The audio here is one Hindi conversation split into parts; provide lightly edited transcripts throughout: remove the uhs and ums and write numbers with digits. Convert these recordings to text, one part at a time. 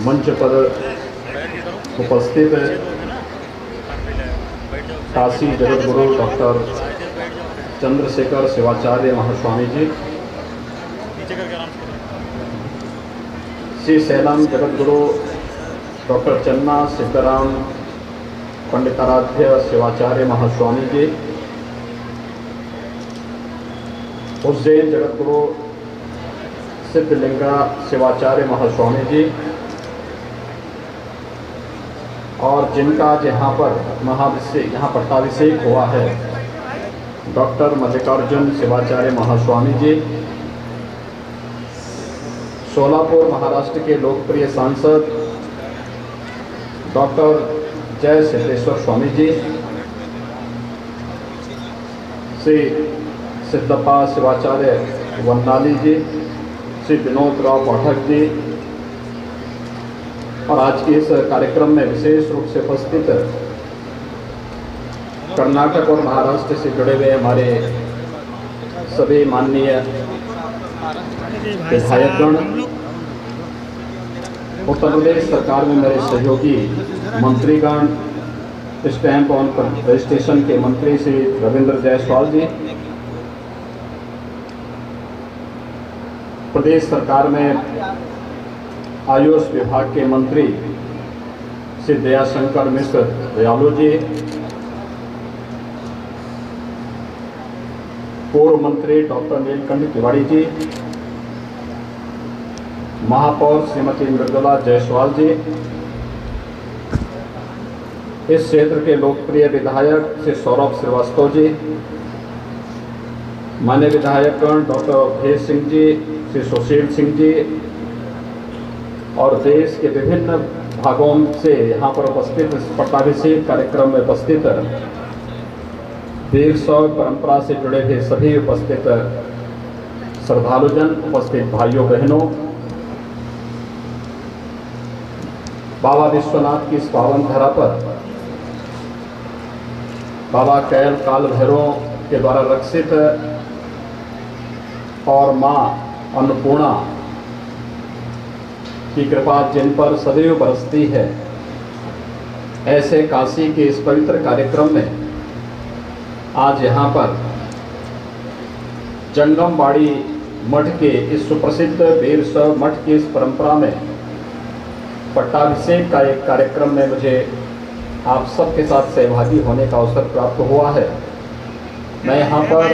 मंच पर उपस्थित काशी जगतगुरु डॉक्टर चंद्रशेखर शिवाचार्य महास्वामी जी, श्री सैलम जगतगुरु डॉक्टर चन्ना सिद्धराम पंडिताराध्य शिवाचार्य महास्वामी जी, उज्जैन जगतगुरु सिद्धलिंगा शिवाचार्य महास्वामी जी, और जिनका यहाँ पर पट्टाभिषेक हुआ है डॉक्टर मल्लिकार्जुन शिवाचार्य महास्वामी जी, सोलापुर महाराष्ट्र के लोकप्रिय सांसद डॉक्टर जय सिद्धेश्वर स्वामी जी, श्री सिद्धप्पा शिवाचार्य वंदाली जी, श्री विनोद राव पाठक जी, और आज के इस कार्यक्रम में विशेष रूप से उपस्थित कर्नाटक और महाराष्ट्र से जुड़े हुए हमारे सभी माननीय विधायकगण, उत्तर प्रदेश सरकार में मेरे सहयोगी मंत्रीगण, स्टैंप ऑन रजिस्ट्रेशन के मंत्री श्री रविंद्र जायसवाल जी, प्रदेश सरकार में आयुष विभाग के मंत्री श्री दयाशंकर मिश्र दयालु जी, पूर्व मंत्री डॉक्टर नीलकंठ तिवारी जी, महापौर श्रीमती मृदुला जायसवाल जी, इस क्षेत्र के लोकप्रिय विधायक श्री सौरभ श्रीवास्तव जी, मान्य विधायकगण डॉक्टर अवधेश सिंह जी, श्री सुशील सिंह जी, और देश के विभिन्न भागों से यहाँ पर उपस्थित पट्टाभिषेक कार्यक्रम में उपस्थित वीर शैव परंपरा से जुड़े हुए सभी उपस्थित श्रद्धालुजन, उपस्थित भाइयों बहनों, बाबा विश्वनाथ की इस पावन धरा पर बाबा कैल काल भैरव के द्वारा रक्षित और माँ अन्नपूर्णा की कृपा जिन पर सदैव बरसती है, ऐसे काशी के इस पवित्र कार्यक्रम में आज यहाँ पर जंगमबाड़ी मठ के इस सुप्रसिद्ध वीर शैव मठ की इस परंपरा में पट्टाभिषेक का एक कार्यक्रम में मुझे आप सबके साथ सहभागी होने का अवसर प्राप्त हुआ है। मैं यहाँ पर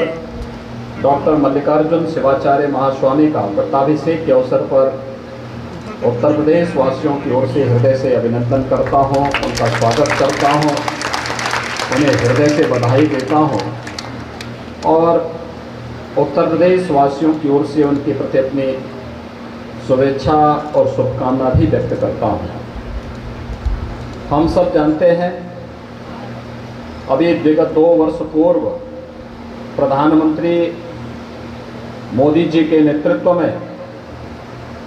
डॉक्टर मल्लिकार्जुन शिवाचार्य महास्वामी का पट्टाभिषेक के अवसर पर उत्तर प्रदेश वासियों की ओर से हृदय से अभिनंदन करता हूँ, उनका स्वागत करता हूँ, उन्हें हृदय से बधाई देता हूँ और उत्तर प्रदेश वासियों की ओर से उनके प्रति अपनी शुभेच्छा और शुभकामना भी व्यक्त करता हूँ। हम सब जानते हैं, अभी विगत 2 वर्ष पूर्व प्रधानमंत्री मोदी जी के नेतृत्व में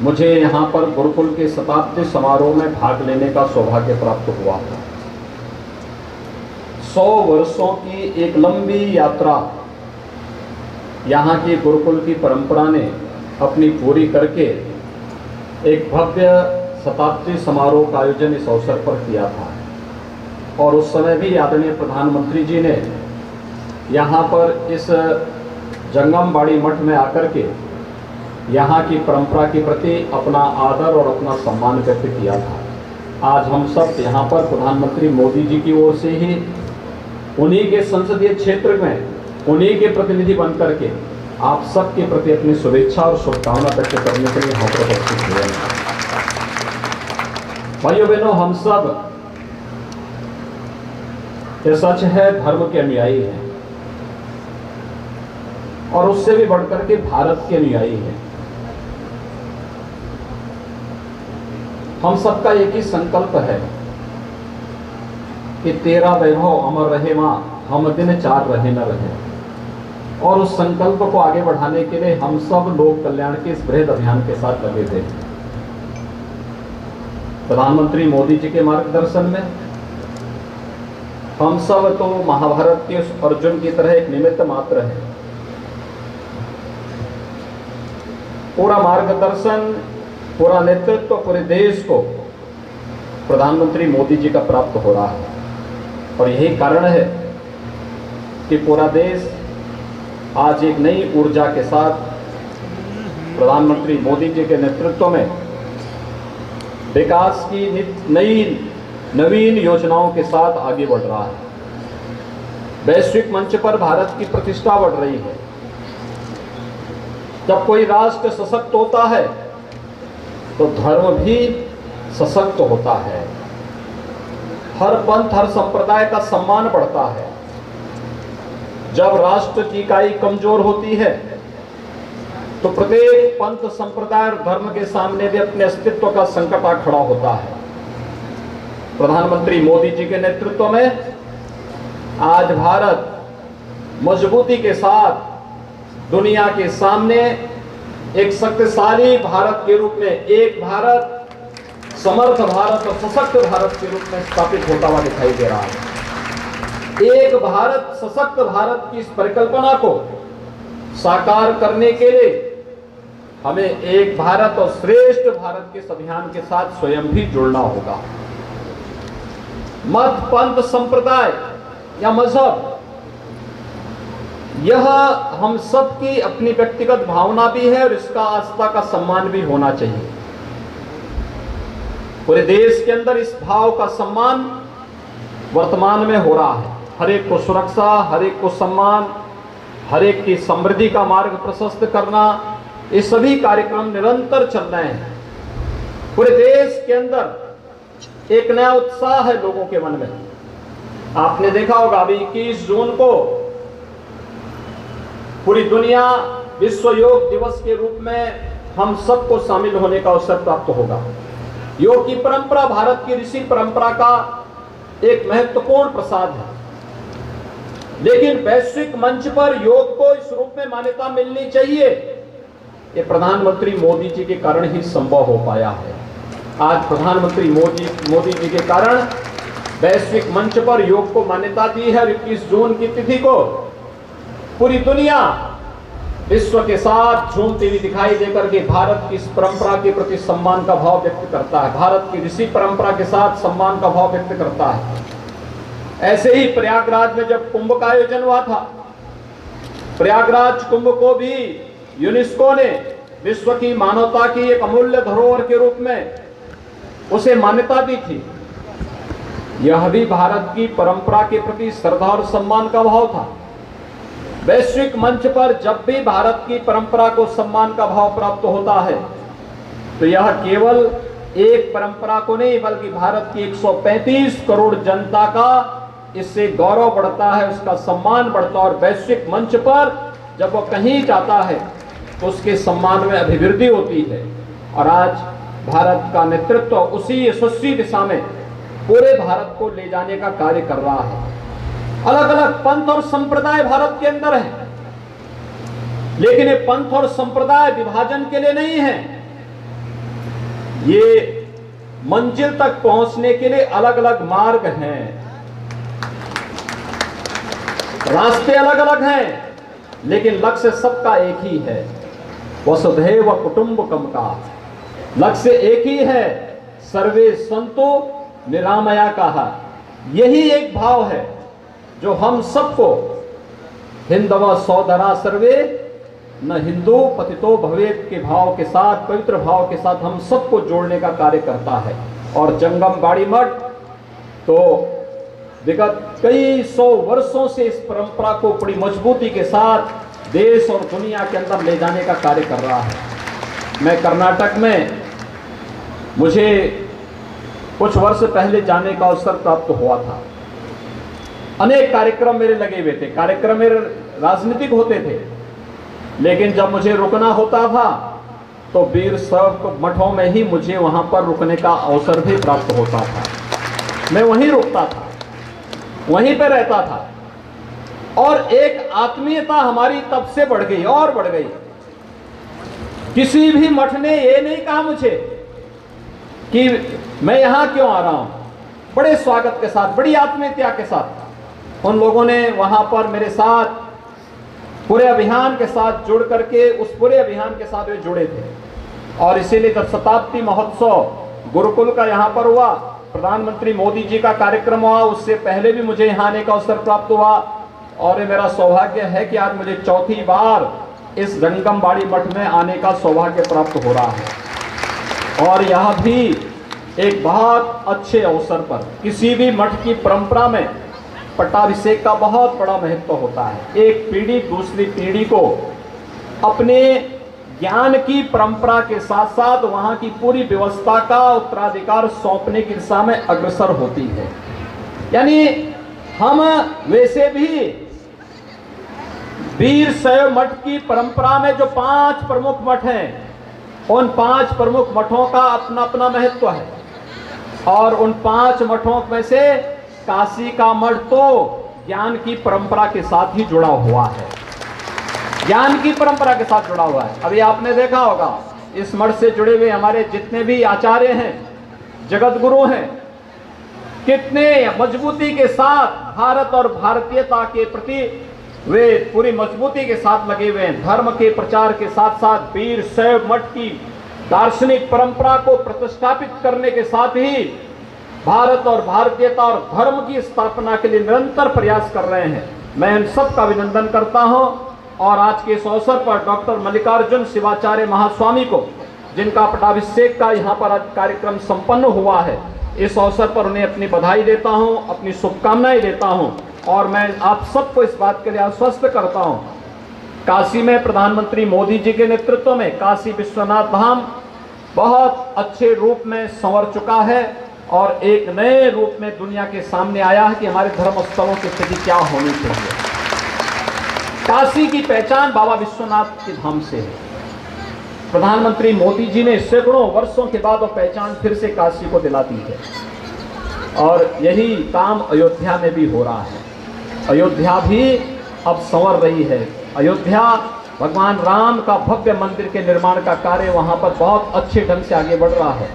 मुझे यहाँ पर गुरुकुल के शताब्दी समारोह में भाग लेने का सौभाग्य प्राप्त हुआ था। 100 वर्षों की एक लंबी यात्रा यहाँ की गुरुकुल की परंपरा ने अपनी पूरी करके एक भव्य शताब्दी समारोह का आयोजन इस अवसर पर किया था, और उस समय भी आदरणीय प्रधानमंत्री जी ने यहाँ पर इस जंगमबाड़ी मठ में आकर के यहाँ की परंपरा के प्रति अपना आदर और अपना सम्मान व्यक्त किया था। आज हम सब यहाँ पर प्रधानमंत्री मोदी जी की ओर से ही उन्हीं के संसदीय क्षेत्र में उन्हीं के प्रतिनिधि बन करके आप सबके प्रति अपनी शुभेच्छा और शुभकामना व्यक्त करने के लिए यहाँ पर उपस्थित हुए हैं। भाइयों बहनों, हम सब ये सच है धर्म के अनुयायी हैं और उससे भी बढ़कर के भारत के अनुयायी हैं। हम सबका एक ही संकल्प है कि तेरा वैभव अमर रहे मां, हम दिन 4 रहे न रहे, और उस संकल्प को आगे बढ़ाने के लिए हम सब लोक कल्याण के इस बृहद अभियान के साथ लगे थे। प्रधानमंत्री मोदी जी के मार्गदर्शन में हम सब तो महाभारत के उस अर्जुन की तरह एक निमित्त मात्र है। पूरा मार्गदर्शन, पूरा नेतृत्व पूरे देश को प्रधानमंत्री मोदी जी का प्राप्त हो रहा है। और यही कारण है कि पूरा देश आज एक नई ऊर्जा के साथ प्रधानमंत्री मोदी जी के नेतृत्व में विकास की नवीन योजनाओं के साथ आगे बढ़ रहा है। वैश्विक मंच पर भारत की प्रतिष्ठा बढ़ रही है। जब कोई राष्ट्र सशक्त होता है तो धर्म भी सशक्त होता है। हर पंथ, हर संप्रदाय का सम्मान बढ़ता है। जब राष्ट्र की इकाई कमजोर होती है तो प्रत्येक पंथ, संप्रदाय और धर्म के सामने भी अपने अस्तित्व का संकट आ खड़ा होता है। प्रधानमंत्री मोदी जी के नेतृत्व में आज भारत मजबूती के साथ दुनिया के सामने एक शक्तिशाली भारत के रूप में, एक भारत, समर्थ भारत और सशक्त भारत के रूप में स्थापित होता हुआ दिखाई दे रहा है। एक भारत, सशक्त भारत की इस परिकल्पना को साकार करने के लिए हमें एक भारत और श्रेष्ठ भारत के इस अभियान के साथ स्वयं भी जुड़ना होगा। मत, पंथ, संप्रदाय या मजहब, यह हम सब की अपनी व्यक्तिगत भावना भी है और इसका आस्था का सम्मान भी होना चाहिए। पूरे देश के अंदर इस भाव का सम्मान वर्तमान में हो रहा है। हर एक को सुरक्षा, हर एक को सम्मान, हर एक की समृद्धि का मार्ग प्रशस्त करना, ये सभी कार्यक्रम निरंतर चल रहे हैं। पूरे देश के अंदर एक नया उत्साह है लोगों के मन में। आपने देखा होगा अभी 21 जून को पूरी दुनिया विश्व योग दिवस के रूप में हम सबको शामिल होने का अवसर प्राप्त होगा। योग की परंपरा भारत की ऋषि परंपरा का एक महत्वपूर्ण प्रसाद है, लेकिन वैश्विक मंच पर योग को इस रूप में मान्यता मिलनी चाहिए, ये प्रधानमंत्री मोदी जी के कारण ही संभव हो पाया है। आज प्रधानमंत्री मोदी जी के कारण वैश्विक मंच पर योग को मान्यता दी है। 21 जून की तिथि को पूरी दुनिया विश्व के साथ झूमती हुई दिखाई देकर के भारत की इस परंपरा के प्रति सम्मान का भाव व्यक्त करता है, भारत की ऋषि परंपरा के साथ सम्मान का भाव व्यक्त करता है। ऐसे ही प्रयागराज में जब कुंभ का आयोजन हुआ था, प्रयागराज कुंभ को भी यूनेस्को ने विश्व की मानवता की एक अमूल्य धरोहर के रूप में उसे मान्यता दी थी। यह भी भारत की परंपरा के प्रति श्रद्धा और सम्मान का भाव था। वैश्विक मंच पर जब भी भारत की परंपरा को सम्मान का भाव प्राप्त होता है तो यह केवल एक परंपरा को नहीं बल्कि भारत की 135 करोड़ जनता का इससे गौरव बढ़ता है, उसका सम्मान बढ़ता है। और वैश्विक मंच पर जब वो कहीं जाता है तो उसके सम्मान में अभिवृद्धि होती है। और आज भारत का नेतृत्व उसी यशस्वी दिशा में पूरे भारत को ले जाने का कार्य कर रहा है। अलग अलग पंथ और संप्रदाय भारत के अंदर है, लेकिन ये पंथ और संप्रदाय विभाजन के लिए नहीं है। ये मंजिल तक पहुंचने के लिए अलग अलग मार्ग हैं, रास्ते अलग अलग हैं, लेकिन लक्ष्य सबका एक ही है, वसुधैव कुटुंबकम का लक्ष्य एक ही है, सर्वे संतो निरामया कहा। यही एक भाव है जो हम सबको हिंदव सौदरा सर्वे न हिंदू पतितो भवेत के भाव के साथ, पवित्र भाव के साथ हम सबको जोड़ने का कार्य करता है। और जंगम बाड़ी मठ तो विगत कई 100 वर्षों से इस परंपरा को बड़ी मजबूती के साथ देश और दुनिया के अंदर ले जाने का कार्य कर रहा है। मैं कर्नाटक में मुझे कुछ वर्ष पहले जाने का अवसर प्राप्त हुआ था। अनेक कार्यक्रम मेरे लगे हुए थे, कार्यक्रम मेरे राजनीतिक होते थे, लेकिन जब मुझे रुकना होता था तो वीर शैव मठों में ही मुझे वहां पर रुकने का अवसर भी प्राप्त होता था। मैं वहीं रुकता था, वहीं पर रहता था, और एक आत्मीयता हमारी तब से बढ़ गई और बढ़ गई। किसी भी मठ ने ये नहीं कहा मुझे कि मैं यहां क्यों आ रहा हूं, बड़े स्वागत के साथ, बड़ी आत्मीयता के साथ उन लोगों ने वहां पर मेरे साथ पूरे अभियान के साथ जुड़ करके उस पूरे अभियान के साथ वे जुड़े थे। और इसीलिए जब शताब्दी महोत्सव गुरुकुल का यहाँ पर हुआ प्रधानमंत्री मोदी जी का कार्यक्रम हुआ, उससे पहले भी मुझे यहाँ आने का अवसर प्राप्त हुआ और ये मेरा सौभाग्य है कि आज मुझे चौथी बार इस जंगमबाड़ी मठ में आने का सौभाग्य प्राप्त हो रहा है। और यह भी एक बहुत अच्छे अवसर पर, किसी भी मठ की परंपरा में पट्टाभिषेक का बहुत बड़ा महत्व होता है। एक पीढ़ी दूसरी पीढ़ी को अपने ज्ञान की परंपरा के साथ साथ वहां की पूरी व्यवस्था का उत्तराधिकार सौंपने की दिशा में अग्रसर होती है। यानी हम वैसे भी वीर शैव मठ की परंपरा में जो 5 प्रमुख मठ हैं, उन 5 प्रमुख मठों का अपना अपना महत्व है और उन 5 मठों में से काशी का मठ तो ज्ञान की परंपरा के साथ ही जुड़ा हुआ है, ज्ञान की परंपरा के साथ जुड़ा हुआ है। अभी आपने देखा होगा इस मठ से जुड़े हुए हमारे जितने भी आचार्य हैं, जगत गुरु हैं, कितने मजबूती के साथ भारत और भारतीयता के प्रति वे पूरी मजबूती के साथ लगे हुए हैं। धर्म के प्रचार के साथ साथ वीर शैव मठ की दार्शनिक परंपरा को प्रतिष्ठापित करने के साथ ही भारत और भारतीयता और धर्म की स्थापना के लिए निरंतर प्रयास कर रहे हैं। मैं इन सब का अभिनंदन करता हूं और आज के इस अवसर पर डॉक्टर मल्लिकार्जुन शिवाचार्य महास्वामी को, जिनका पट्टाभिषेक का यहाँ पर आज कार्यक्रम संपन्न हुआ है, इस अवसर पर उन्हें अपनी बधाई देता हूं, अपनी शुभकामनाएं देता हूं और मैं आप सबको इस बात के लिए आश्वस्त करता हूं, काशी में प्रधानमंत्री मोदी जी के नेतृत्व में काशी विश्वनाथ धाम बहुत अच्छे रूप में संवर चुका है और एक नए रूप में दुनिया के सामने आया है कि हमारे धर्म स्थलों की स्थिति क्या होनी चाहिए। काशी की पहचान बाबा विश्वनाथ के धाम से है। प्रधानमंत्री मोदी जी ने सैकड़ों वर्षों के बाद वो पहचान फिर से काशी को दिला दी है और यही काम अयोध्या में भी हो रहा है। अयोध्या भी अब संवर रही है। अयोध्या भगवान राम का भव्य मंदिर के निर्माण का कार्य वहाँ पर बहुत अच्छे ढंग से आगे बढ़ रहा है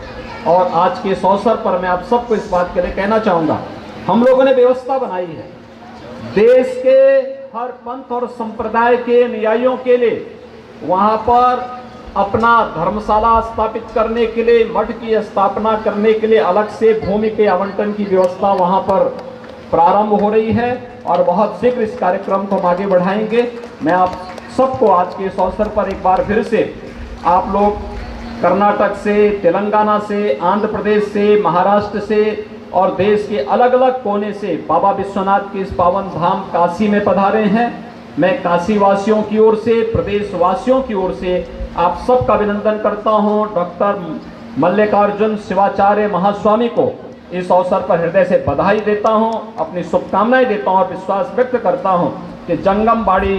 और आज के इस अवसर पर मैं आप सबको इस बात के लिए कहना चाहूँगा, हम लोगों ने व्यवस्था बनाई है देश के हर पंथ और संप्रदाय के अनुयायियों के लिए वहाँ पर अपना धर्मशाला स्थापित करने के लिए, मठ की स्थापना करने के लिए अलग से भूमि के आवंटन की व्यवस्था वहाँ पर प्रारंभ हो रही है और बहुत शीघ्र इस कार्यक्रम को हम आगे बढ़ाएंगे। मैं आप सबको आज के इस अवसर पर एक बार फिर से, आप लोग कर्नाटक से, तेलंगाना से, आंध्र प्रदेश से, महाराष्ट्र से और देश के अलग अलग कोने से बाबा विश्वनाथ के इस पावन धाम काशी में पधारे हैं। मैं काशी वासियों की ओर से, प्रदेश वासियों की ओर से आप सबका अभिनंदन करता हूं। डॉक्टर मल्लिकार्जुन शिवाचार्य महास्वामी को इस अवसर पर हृदय से बधाई देता हूं, अपनी शुभकामनाएं देता हूं और विश्वास व्यक्त करता हूं कि जंगमबाड़ी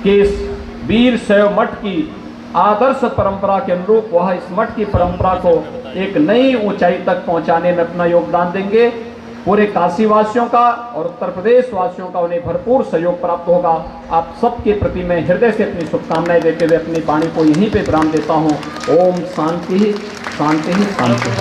के इस वीर शैव मठ की आदर्श परंपरा के अनुरूप वह इस मठ की परंपरा को एक नई ऊंचाई तक पहुंचाने में अपना योगदान देंगे। पूरे काशी वासियों का और उत्तर प्रदेश वासियों का उन्हें भरपूर सहयोग प्राप्त होगा। आप सबके प्रति मैं हृदय से अपनी शुभकामनाएं देते हुए अपनी वाणी को यहीं पे विराम देता हूँ। ओम शांति शांति शांति।